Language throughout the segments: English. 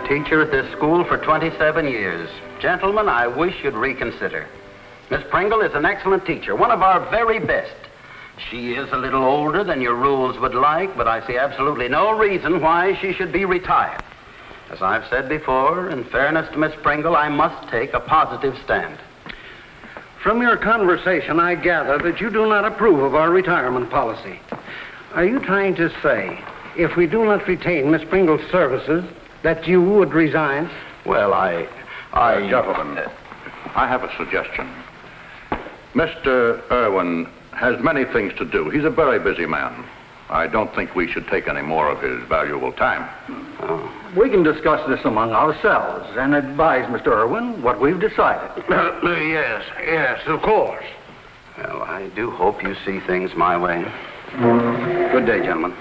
a teacher at this school for 27 years. Gentlemen, I wish you'd reconsider. Miss Pringle is an excellent teacher, one of our very best. She is a little older than your rules would like, but I see absolutely no reason why she should be retired. As I've said before, in fairness to Miss Pringle, I must take a positive stand. From your conversation, I gather that you do not approve of our retirement policy. Are you trying to say, if we do not retain Miss Pringle's services, that you would resign? Well, Gentlemen, I have a suggestion. Mr. Erwin has many things to do. He's a very busy man. I don't think we should take any more of his valuable time. We can discuss this among ourselves and advise Mr. Erwin what we've decided. Yes, of course. Well, I do hope you see things my way. Good day, gentlemen.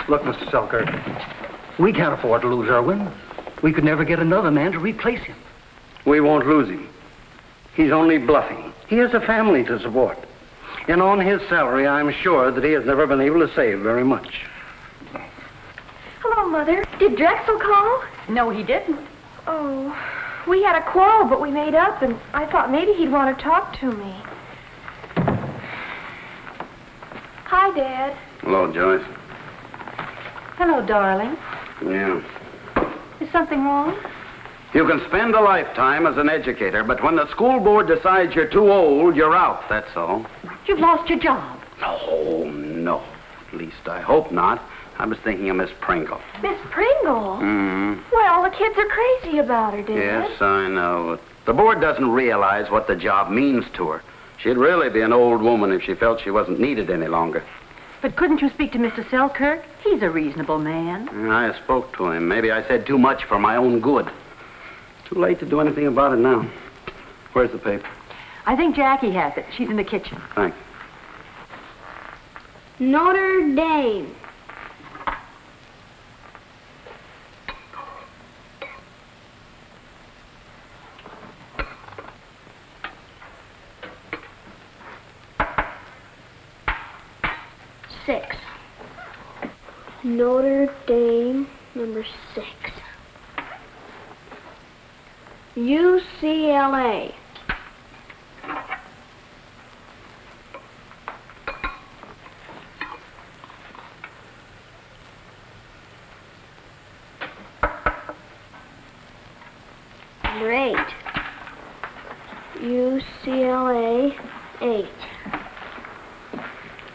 Look, Mr. Selkirk, we can't afford to lose Erwin. We could never get another man to replace him. We won't lose him. He's only bluffing. He has a family to support. And on his salary, I'm sure that he has never been able to save very much. Hello, Mother. Did Drexel call? No, he didn't. Oh, we had a quarrel, but we made up, and I thought maybe he'd want to talk to me. Hi, Dad. Hello, Joyce. Hello, darling. Yeah. Is something wrong? You can spend a lifetime as an educator, but when the school board decides you're too old, you're out, that's all. You've lost your job. No. At least I hope not. I was thinking of Miss Pringle. Miss Pringle? Mm-hmm. Well, the kids are crazy about her, Dad. Yes, I know. The board doesn't realize what the job means to her. She'd really be an old woman if she felt she wasn't needed any longer. But couldn't you speak to Mr. Selkirk? He's a reasonable man. I spoke to him. Maybe I said too much for my own good. Too late to do anything about it now. Where's the paper? I think Jackie has it. She's in the kitchen. Thanks. Notre Dame. Six. Notre Dame, number 6. UCLA. Number 8. UCLA 8.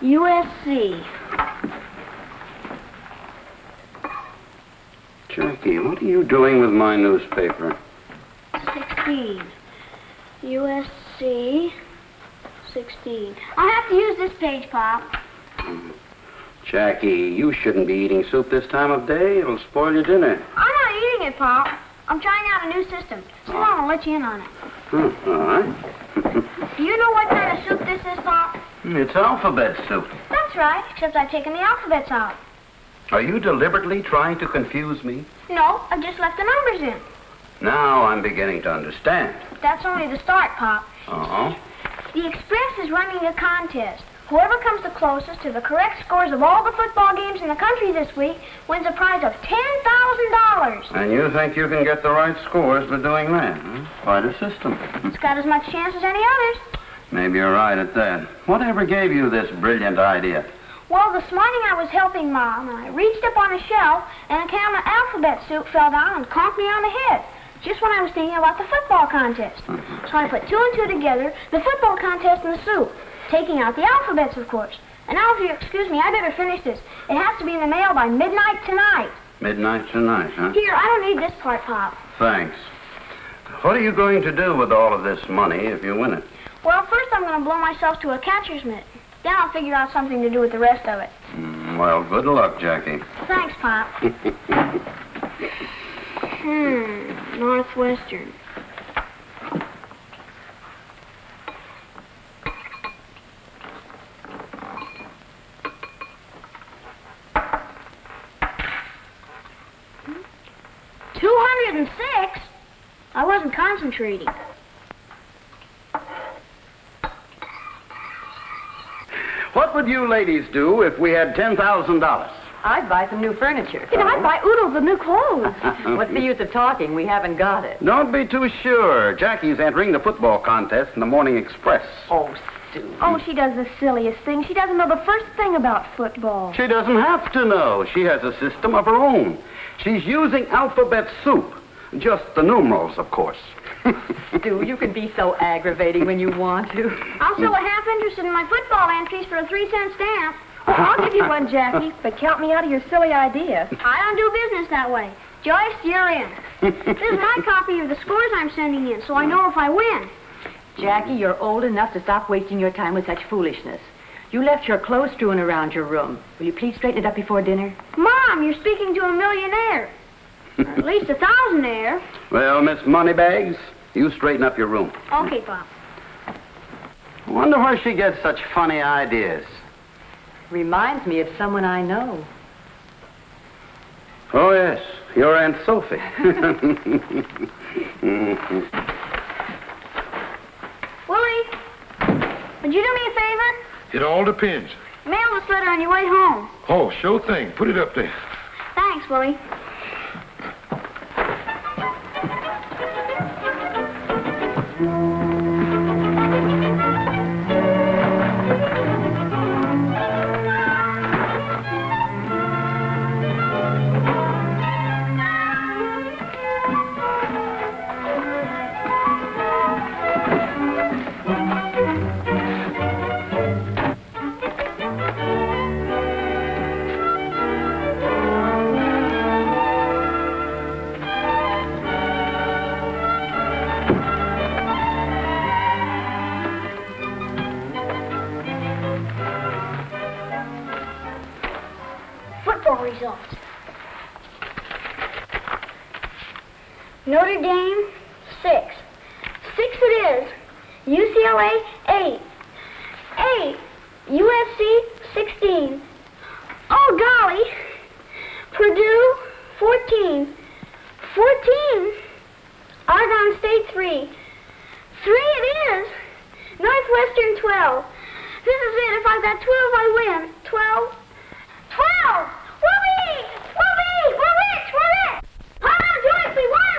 USC. Jackie, what are you doing with my newspaper? 16. USC 16. I'll have to use this page, Pop. Jackie, you shouldn't be eating soup this time of day. It'll spoil your dinner. I'm not eating it, Pop. I'm trying out a new system. So I'll let you in on it. All right. Do you know what kind of soup this is, Pop? It's alphabet soup. That's right, except I've taken the alphabets out. Are you deliberately trying to confuse me? No, I just left the numbers in. Now I'm beginning to understand. That's only the start, Pop. Uh-huh. The Express is running a contest. Whoever comes the closest to the correct scores of all the football games in the country this week wins a prize of $10,000. And you think you can get the right scores by doing that? Huh? Quite a system. It's got as much chance as any others. Maybe you're right at that. Whatever gave you this brilliant idea? Well, this morning I was helping Mom, and I reached up on a shelf, and a can of alphabet soup fell down and conked me on the head, just when I was thinking about the football contest. So I put 2 and 2 together, the football contest and the soup, taking out the alphabets, of course. And now, if you excuse me, I better finish this. It has to be in the mail by midnight tonight. Midnight tonight, huh? Here, I don't need this part, Pop. Thanks. What are you going to do with all of this money if you win it? Well, first I'm going to blow myself to a catcher's mitt. Then I'll figure out something to do with the rest of it. Well, good luck, Jackie. Thanks, Pop. Northwestern. $206? I wasn't concentrating. What would you ladies do if we had $10,000? I'd buy some new furniture. And I'd buy oodles of new clothes. What's the use of talking? We haven't got it. Don't be too sure. Jackie's entering the football contest in the Morning Express. Oh, Stu. Oh, she does the silliest thing. She doesn't know the first thing about football. She doesn't have to know. She has a system of her own. She's using alphabet soup. Just the numerals, of course. Stu, you can be so aggravating when you want to. I'm still a half interested in my football entries for a 3-cent stamp. Well, I'll give you one, Jackie, but count me out of your silly idea. I don't do business that way. Joyce, you're in. This is my copy of the scores I'm sending in, so I know if I win. Jackie, you're old enough to stop wasting your time with such foolishness. You left your clothes strewn around your room. Will you please straighten it up before dinner? Mom, you're speaking to a millionaire. Or at least a thousandaire. Well, Miss Moneybags, you straighten up your room. Okay, Pop. I wonder where she gets such funny ideas. Reminds me of someone I know. Oh, yes, your Aunt Sophie. Willie, would you do me a favor? It all depends. Mail this letter on your way home. Oh, sure thing. Put it up there. Thanks, Willie. Results. Notre Dame, 6. 6 it is. UCLA, 8. 8. USC, 16. Oh, golly. Purdue, 14. 14. Argonne State, 3. 3 it is. Northwestern, 12. This is it. If I've got 12, I win. 12. 12! We're rich! Come on, Joyce, we won!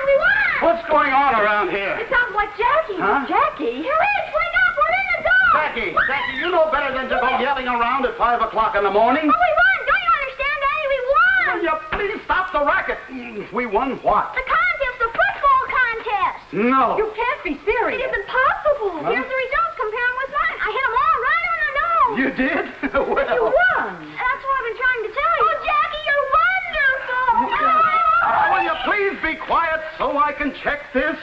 What's going on around here? It sounds like Jackie. Huh? Jackie? You're rich, wake up, we're in the door! Jackie, you know better than to go yelling around at 5 o'clock in the morning. Oh, we won! Don't you understand, Daddy? We won! Will you please stop the racket? We won what? The contest, the football contest! No. You can't be serious. It isn't possible. Huh? Here's the results, compare them with mine. I hit them all right on the nose. You did? Well. You won. That's what I've been trying to tell you. Oh, Jackie, you're wonderful! Will you please be quiet so I can check this?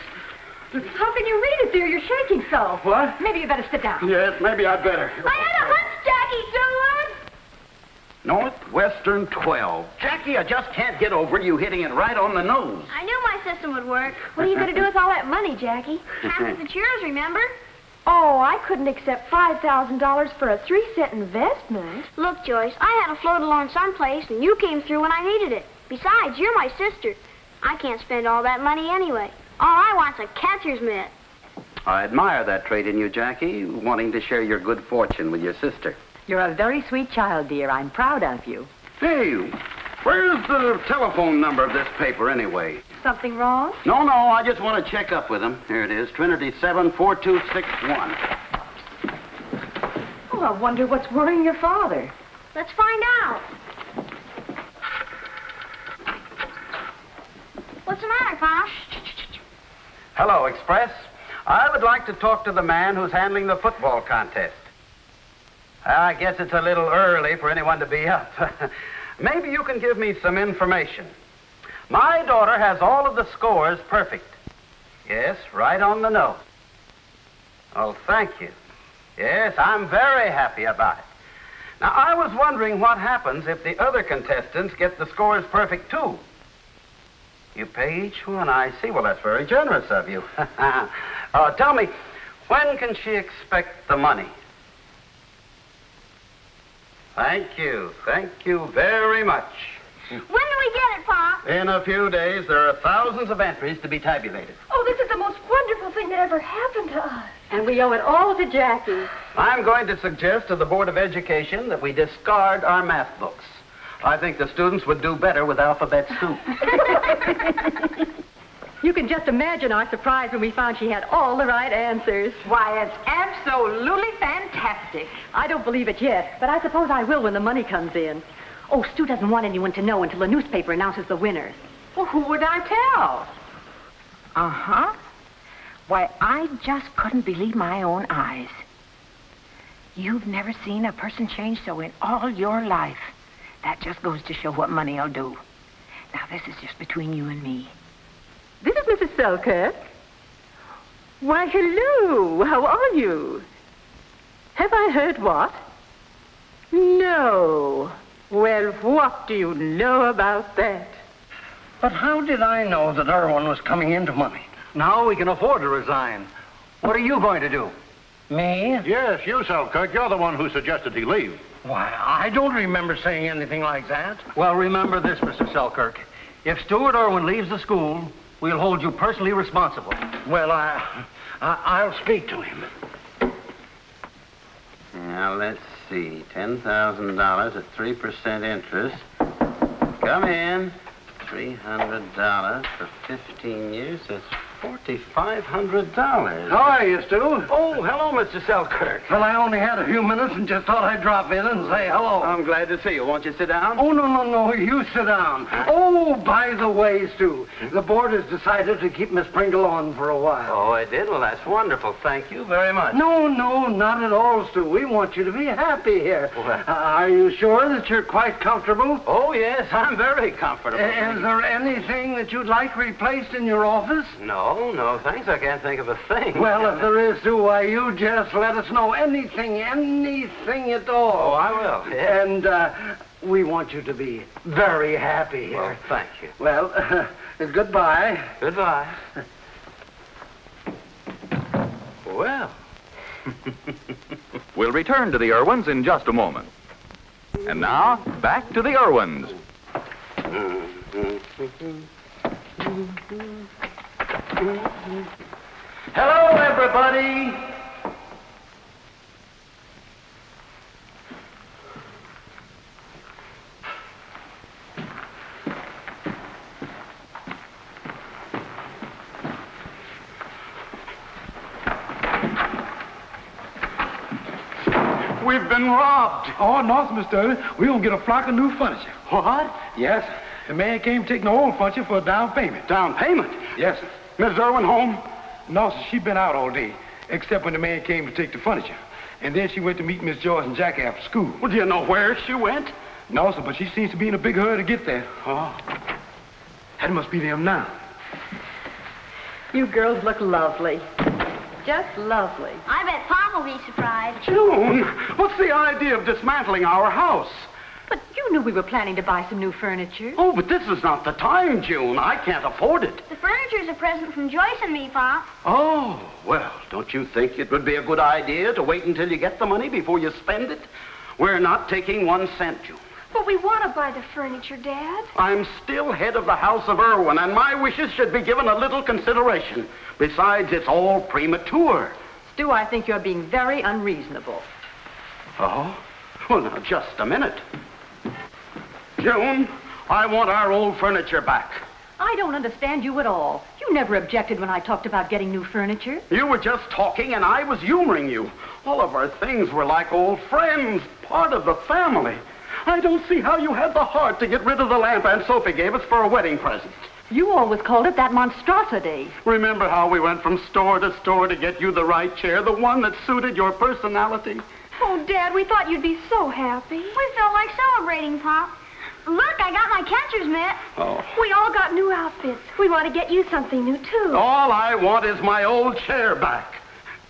How can you read it, dear? You're shaking so. What? Maybe you better sit down. Yes, maybe I'd better. I had a hunch, Jackie Stewart. Northwestern 12. Jackie, I just can't get over you hitting it right on the nose. I knew my system would work. What are you going to do with all that money, Jackie? Half of it's yours, remember? Oh, I couldn't accept $5,000 for a 3-cent investment. Look, Joyce, I had a float alone someplace, and you came through when I needed it. Besides, you're my sister. I can't spend all that money anyway. All I want's a catcher's mitt. I admire that trait in you, Jackie, wanting to share your good fortune with your sister. You're a very sweet child, dear. I'm proud of you. Hey, where's the telephone number of this paper, anyway? Something wrong? No, I just want to check up with them. Here it is, Trinity 74261. Oh, I wonder what's worrying your father. Let's find out. What's the matter, Pa? Hello, Express. I would like to talk to the man who's handling the football contest. I guess it's a little early for anyone to be up. Maybe you can give me some information. My daughter has all of the scores perfect. Yes, right on the nose. Oh, thank you. Yes, I'm very happy about it. Now, I was wondering what happens if the other contestants get the scores perfect, too. You pay each one, I see. Well, that's very generous of you. Tell me, when can she expect the money? Thank you very much. When do we get it, Pa? In a few days, there are thousands of entries to be tabulated. Oh, this is the most wonderful thing that ever happened to us. And we owe it all to Jackie. I'm going to suggest to the Board of Education that we discard our math books. I think the students would do better with alphabet soup. You can just imagine our surprise when we found she had all the right answers. Why, it's absolutely fantastic. I don't believe it yet, but I suppose I will when the money comes in. Oh, Stu doesn't want anyone to know until the newspaper announces the winner. Well, who would I tell? Uh-huh. Why, I just couldn't believe my own eyes. You've never seen a person change so in all your life. That just goes to show what money will do. Now, this is just between you and me. This is Mrs. Selkirk. Why, hello. How are you? Have I heard what? No. Well, what do you know about that? But how did I know that Erwin was coming into money? Now we can afford to resign. What are you going to do? Me? Yes, you, Selkirk. You're the one who suggested he leave. Why, I don't remember saying anything like that. Well, remember this, Mr. Selkirk. If Stuart Erwin leaves the school, we'll hold you personally responsible. Well, I'll speak to him. Now, let's see. $10,000 at 3% interest. Come in. $300 for 15 years. That's $4,500. How are you, Stu? Oh, hello, Mr. Selkirk. Well, I only had a few minutes and just thought I'd drop in and say hello. I'm glad to see you. Won't you sit down? Oh, no. You sit down. Oh, by the way, Stu, the board has decided to keep Miss Pringle on for a while. Oh, I did? Well, that's wonderful. Thank you very much. No, not at all, Stu. We want you to be happy here. Well, are you sure that you're quite comfortable? Oh, yes, I'm very comfortable. Is there anything that you'd like replaced in your office? No, thanks. I can't think of a thing. Well, if there is, Stu, why, you just let us know anything at all. Oh, I will, yeah. And we want you to be very happy here. Well, thank you. Well, goodbye. Goodbye. Well. We'll return to the Erwins in just a moment. And now, back to the Erwins. Hello, everybody. We've been robbed. Oh, no, Mr. Erwin. We're going to get a flock of new furniture. What? Yes. The man came taking the old furniture for a down payment. Down payment? Yes, sir. Miss Erwin home? No, sir, she been out all day, except when the man came to take the furniture. And then she went to meet Miss Joyce and Jack after school. Well, do you know where she went? No, sir, but she seems to be in a big hurry to get there. Oh. That must be them now. You girls look lovely. Just lovely. I bet Pop will be surprised. June, what's the idea of dismantling our house? But you knew we were planning to buy some new furniture. Oh, but this is not the time, June. I can't afford it. The furniture's a present from Joyce and me, Pop. Oh, well, don't you think it would be a good idea to wait until you get the money before you spend it? We're not taking 1 cent, June. But we want to buy the furniture, Dad. I'm still head of the House of Erwin, and my wishes should be given a little consideration. Besides, it's all premature. Stu, I think you're being very unreasonable. Oh? Well, now, just a minute. June, I want our old furniture back. I don't understand you at all. You never objected when I talked about getting new furniture. You were just talking, and I was humoring you. All of our things were like old friends, part of the family. I don't see how you had the heart to get rid of the lamp Aunt Sophie gave us for a wedding present. You always called it that monstrosity. Remember how we went from store to store to get you the right chair, the one that suited your personality? Oh, Dad, we thought you'd be so happy. We felt like celebrating, Pop. Look, I got my catcher's mitt. Oh. We all got new outfits. We want to get you something new, too. All I want is my old chair back.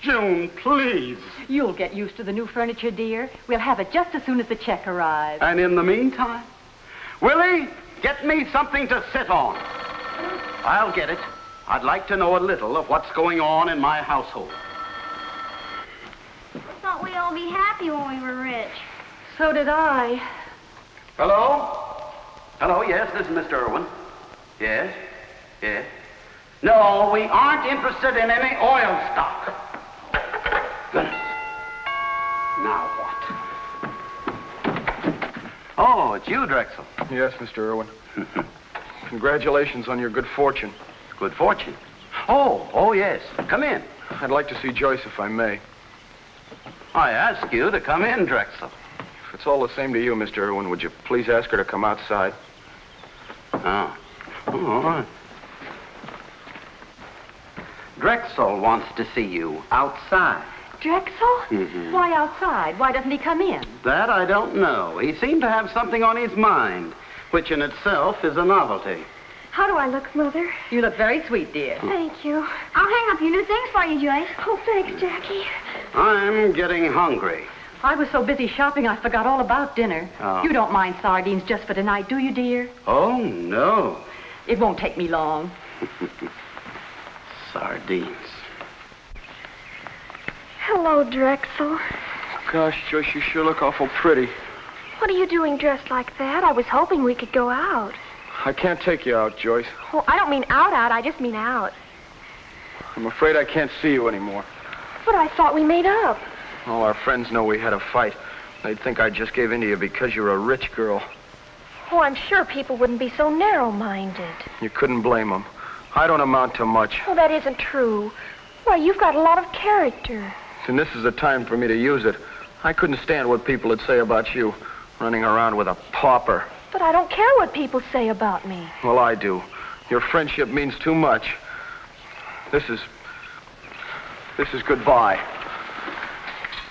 June, please. You'll get used to the new furniture, dear. We'll have it just as soon as the check arrives. And in the meantime, Willie, get me something to sit on. I'll get it. I'd like to know a little of what's going on in my household. I thought we'd all be happy when we were rich. So did I. Hello? Hello, yes, this is Mr. Erwin. Yes? Yes? No, we aren't interested in any oil stock. Goodness. Now what? Oh, it's you, Drexel. Yes, Mr. Erwin. Congratulations on your good fortune. Good fortune. Oh, yes. Come in. I'd like to see Joyce if I may. I ask you to come in, Drexel. If it's all the same to you, Mr. Erwin, would you please ask her to come outside? Oh, all right. Drexel wants to see you outside. Drexel? Mhm. Why outside? Why doesn't he come in? That I don't know. He seemed to have something on his mind, which in itself is a novelty. How do I look, Mother? You look very sweet, dear. Thank you. I'll hang up your new things for you, Joyce. Oh, thanks, Jackie. I'm getting hungry. I was so busy shopping I forgot all about dinner. Oh. You don't mind sardines just for tonight, do you, dear? Oh, no. It won't take me long. Sardines. Hello, Drexel. Gosh, Joyce, you sure look awful pretty. What are you doing dressed like that? I was hoping we could go out. I can't take you out, Joyce. Well, I don't mean out, I just mean out. I'm afraid I can't see you anymore. But I thought we made up. All our friends know we had a fight. They'd think I just gave in to you because you're a rich girl. Oh, I'm sure people wouldn't be so narrow-minded. You couldn't blame them. I don't amount to much. Oh, that isn't true. Why, you've got a lot of character. And this is the time for me to use it. I couldn't stand what people would say about you, running around with a pauper. But I don't care what people say about me. Well, I do. Your friendship means too much. This is goodbye.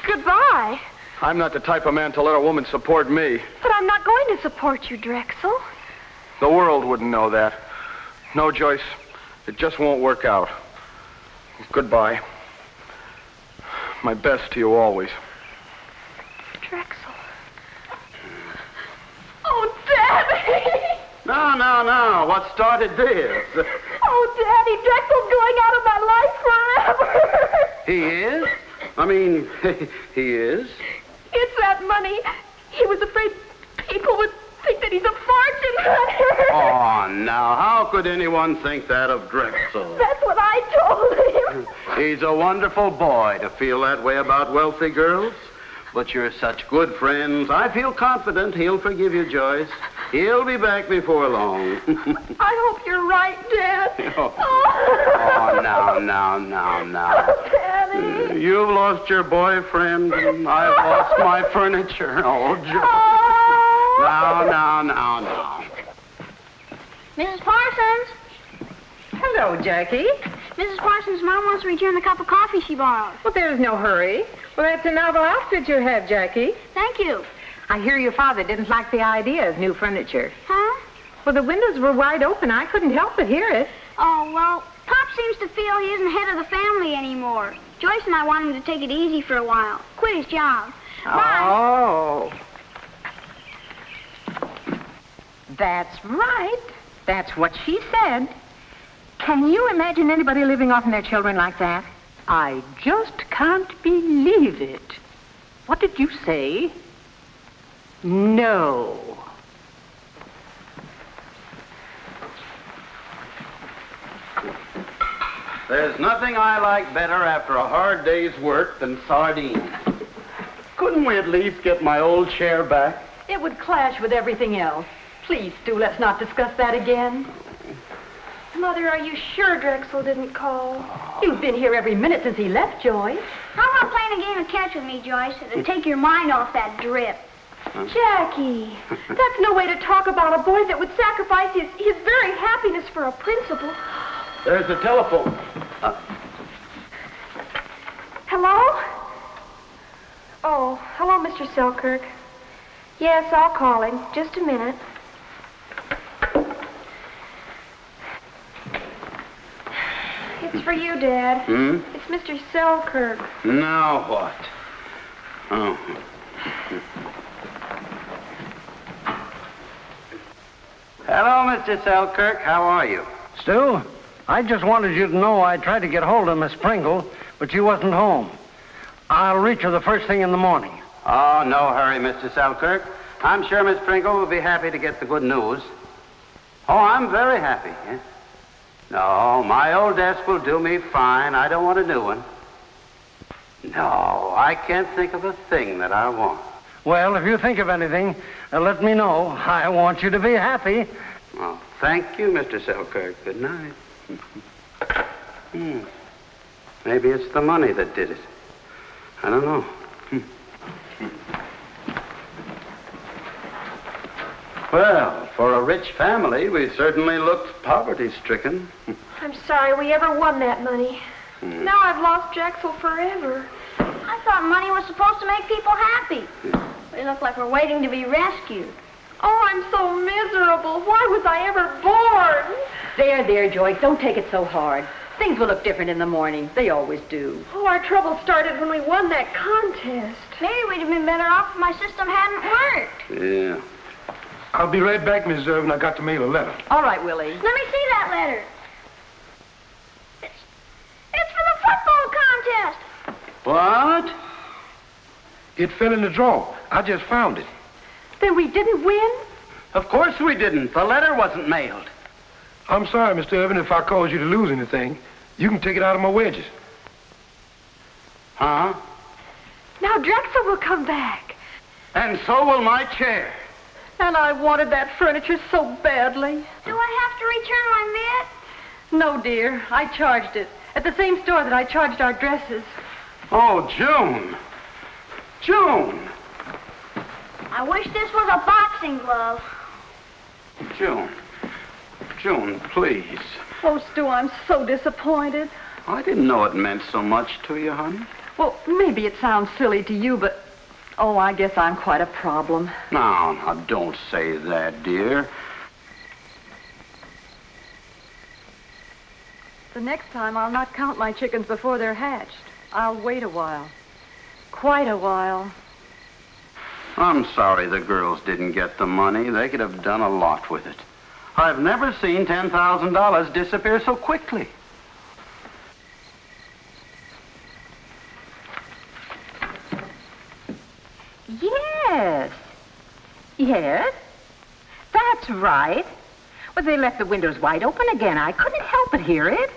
Goodbye. I'm not the type of man to let a woman support me. But I'm not going to support you, Drexel. The world wouldn't know that. No, Joyce, it just won't work out. Goodbye. My best to you always. Drexel. Oh, Daddy! No. What started this? Oh, Daddy, Drexel's going out of my life forever. He is? I mean, he is? It's that money. He was afraid people would think that he's a fortune hunter. Oh, now, how could anyone think that of Drexel? That's what I told him. He's a wonderful boy to feel that way about wealthy girls. But you're such good friends. I feel confident he'll forgive you, Joyce. He'll be back before long. I hope you're right, Dad. Oh, now. Oh, Daddy. You've lost your boyfriend, and I've lost my furniture. Oh, Joyce. Now. Mrs. Parsons. Hello, Jackie. Mrs. Parsons' mom wants to return the cup of coffee she borrowed. Well, there's no hurry. Well, that's a novel outfit you have, Jackie. Thank you. I hear your father didn't like the idea of new furniture. Huh? Well, the windows were wide open. I couldn't help but hear it. Oh, well, Pop seems to feel he isn't head of the family anymore. Joyce and I want him to take it easy for a while. Quit his job. Bye. Oh. That's right. That's what she said. Can you imagine anybody living off their children like that? I just can't believe it. What did you say? No. There's nothing I like better after a hard day's work than sardines. Couldn't we at least get my old chair back? It would clash with everything else. Please, Stu, let's not discuss that again. Mother, are you sure Drexel didn't call? You've been here every minute since he left, Joyce. How about playing a game of catch with me, Joyce? It'll take your mind off that drip. Jackie, that's no way to talk about a boy that would sacrifice his very happiness for a principle. There's the telephone. Hello? Oh, hello, Mr. Selkirk. Yes, I'll call him. Just a minute. It's for you, Dad. Hmm? It's Mr. Selkirk. Now what? Oh. Hello, Mr. Selkirk. How are you? Stu, I just wanted you to know I tried to get hold of Miss Pringle, but she wasn't home. I'll reach her the first thing in the morning. Oh, no hurry, Mr. Selkirk. I'm sure Miss Pringle will be happy to get the good news. Oh, I'm very happy. Yes? No, my old desk will do me fine. I don't want a new one. No, I can't think of a thing that I want. Well, if you think of anything, let me know. I want you to be happy. Oh, thank you, Mr. Selkirk. Good night. Maybe it's the money that did it. I don't know. Well, for a rich family, we certainly looked poverty-stricken. I'm sorry we ever won that money. Now I've lost Drexel forever. I thought money was supposed to make people happy. We look like we're waiting to be rescued. Oh, I'm so miserable. Why was I ever born? There, Joyce. Don't take it so hard. Things will look different in the morning. They always do. Oh, our trouble started when we won that contest. Maybe we'd have been better off if my system hadn't worked. Yeah. I'll be right back, Miss Irvin. I got to mail a letter. All right, Willie. Let me see that letter. It's for the football contest. What? It fell in the drawer. I just found it. Then we didn't win? Of course we didn't. The letter wasn't mailed. I'm sorry, Mr. Irvin, if I caused you to lose anything. You can take it out of my wages. Huh? Now Drexel will come back. And so will my chair. And I wanted that furniture so badly. Do I have to return my mitt? No, dear. I charged it. At the same store that I charged our dresses. Oh, June. June. I wish this was a boxing glove. June. June, please. Oh, Stu, I'm so disappointed. I didn't know it meant so much to you, honey. Well, maybe it sounds silly to you, but... Oh, I guess I'm quite a problem. Now, don't say that, dear. The next time, I'll not count my chickens before they're hatched. I'll wait a while. Quite a while. I'm sorry the girls didn't get the money. They could have done a lot with it. I've never seen $10,000 disappear so quickly. Yes. Yes. That's right. Well, they left the windows wide open again. I couldn't help but hear it.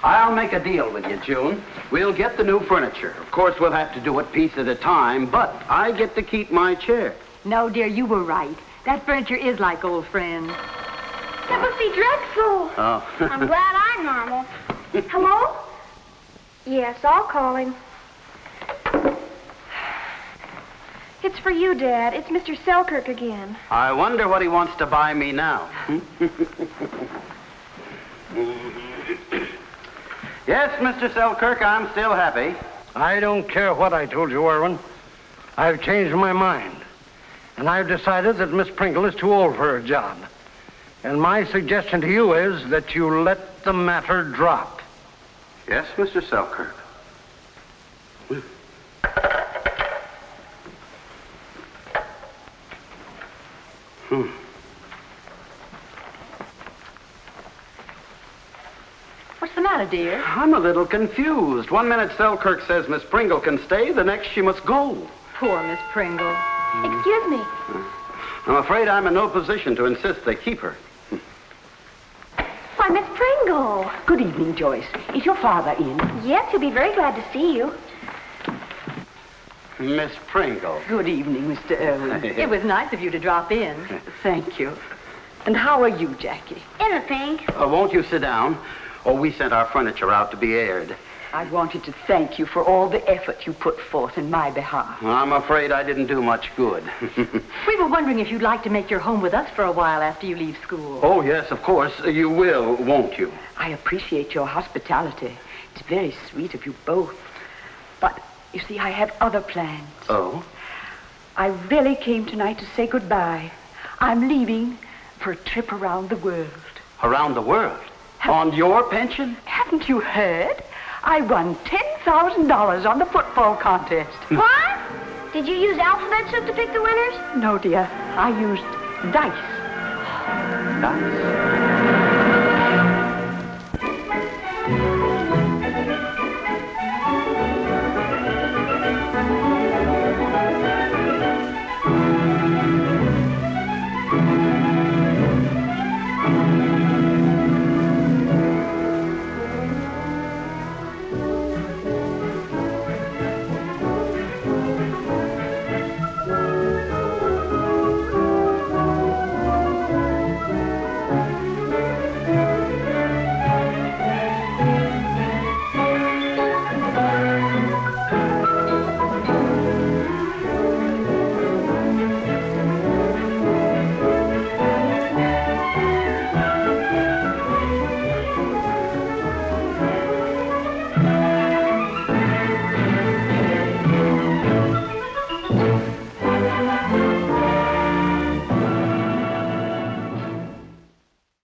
I'll make a deal with you, June. We'll get the new furniture. Of course, we'll have to do it piece at a time, but I get to keep my chair. No, dear, you were right. That furniture is like old friends. That must be Drexel. Oh. I'm glad I'm normal. Hello? Yes, I'll call him. It's for you, Dad. It's Mr. Selkirk again. I wonder what he wants to buy me now. Yes, Mr. Selkirk, I'm still happy. I don't care what I told you, Erwin. I've changed my mind. And I've decided that Miss Pringle is too old for her job. And my suggestion to you is that you let the matter drop. Yes, Mr. Selkirk. What's the matter, dear? I'm a little confused. One minute Selkirk says Miss Pringle can stay, the next she must go. Poor Miss Pringle. Excuse me. I'm afraid I'm in no position to insist they keep her. Why, Miss Pringle. Good evening, Joyce. Is your father in? Yes, he'll be very glad to see you. Miss Pringle. Good evening, Mr. Erwin. It was nice of you to drop in. Thank you. And how are you, Jackie? In the pink. Won't you sit down? Oh, we sent our furniture out to be aired. I wanted to thank you for all the effort you put forth in my behalf. I'm afraid I didn't do much good. We were wondering if you'd like to make your home with us for a while after you leave school. Oh, yes, of course. You will, won't you? I appreciate your hospitality. It's very sweet of you both. But, you see, I have other plans. Oh? I really came tonight to say goodbye. I'm leaving for a trip around the world. Around the world? On your pension? Haven't you heard? I won $10,000 on the football contest. What? Did you use alphabet soup to pick the winners? No, dear. I used dice. Nice.